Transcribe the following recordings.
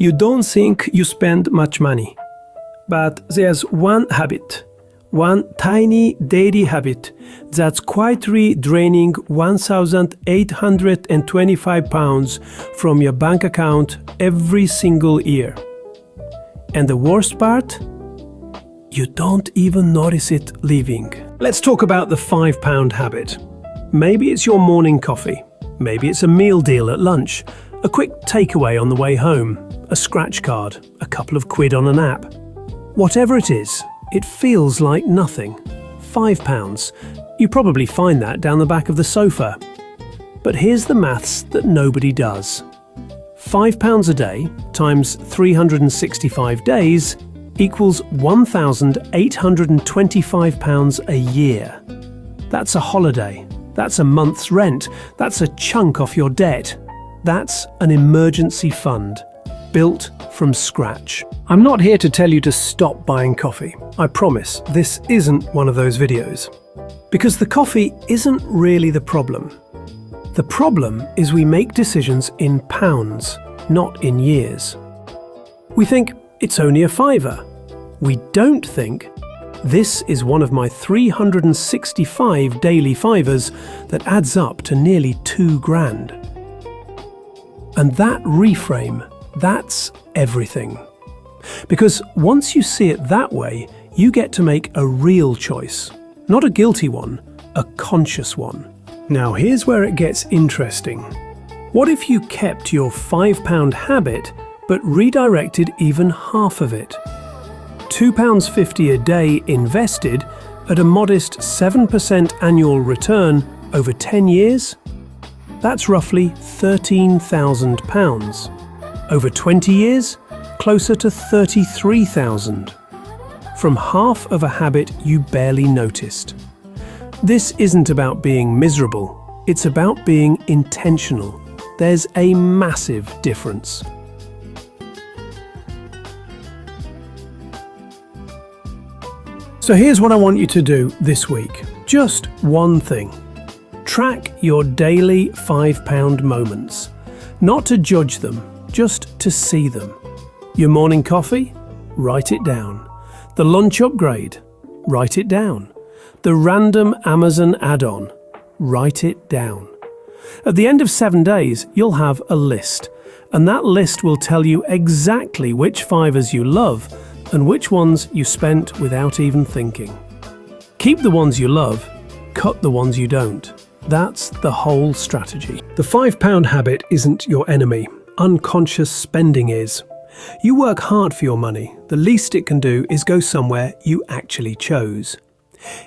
You don't think you spend much money. But there's one habit, one tiny daily habit that's quietly draining £1,825 from your bank account every single year. And the worst part? You don't even notice it leaving. Let's talk about the £5 habit. Maybe it's your morning coffee. Maybe it's a meal deal at lunch, a quick takeaway on the way home, a scratch card, a couple of quid on an app. Whatever it is, it feels like nothing. £5. You probably find that down the back of the sofa. But here's the maths that nobody does. £5 a day times 365 days equals £1,825 a year. That's a holiday. That's a month's rent. That's a chunk off your debt. That's an emergency fund, built from scratch. I'm not here to tell you to stop buying coffee. I promise, this isn't one of those videos. Because the coffee isn't really the problem. The problem is we make decisions in pounds, not in years. We think it's only a £5. We don't think this is one of my 365 daily fivers that adds up to nearly £2,000. And that reframe, that's everything. Because once you see it that way, you get to make a real choice. Not a guilty one, a conscious one. Now here's where it gets interesting. What if you kept your £5 habit but redirected even half of it? £2.50 a day invested at a modest 7% annual return over 10 years? That's roughly £13,000. Over 20 years, closer to £33,000. From half of a habit you barely noticed. This isn't about being miserable, it's about being intentional. There's a massive difference. So here's what I want you to do this week. Just one thing. Track your daily £5 moments. Not to judge them, just to see them. Your morning coffee? Write it down. The lunch upgrade? Write it down. The random Amazon add-on? Write it down. At the end of 7 days, you'll have a list. And that list will tell you exactly which fivers you love and which ones you spent without even thinking. Keep the ones you love, cut the ones you don't. That's the whole strategy. The £5 habit isn't your enemy. Unconscious spending is. You work hard for your money. The least it can do is go somewhere you actually chose.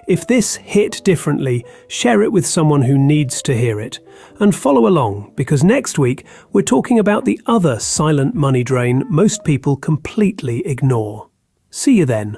If this hit differently, share it with someone who needs to hear it. And follow along, because next week we're talking about the other silent money drain most people completely ignore. See you then.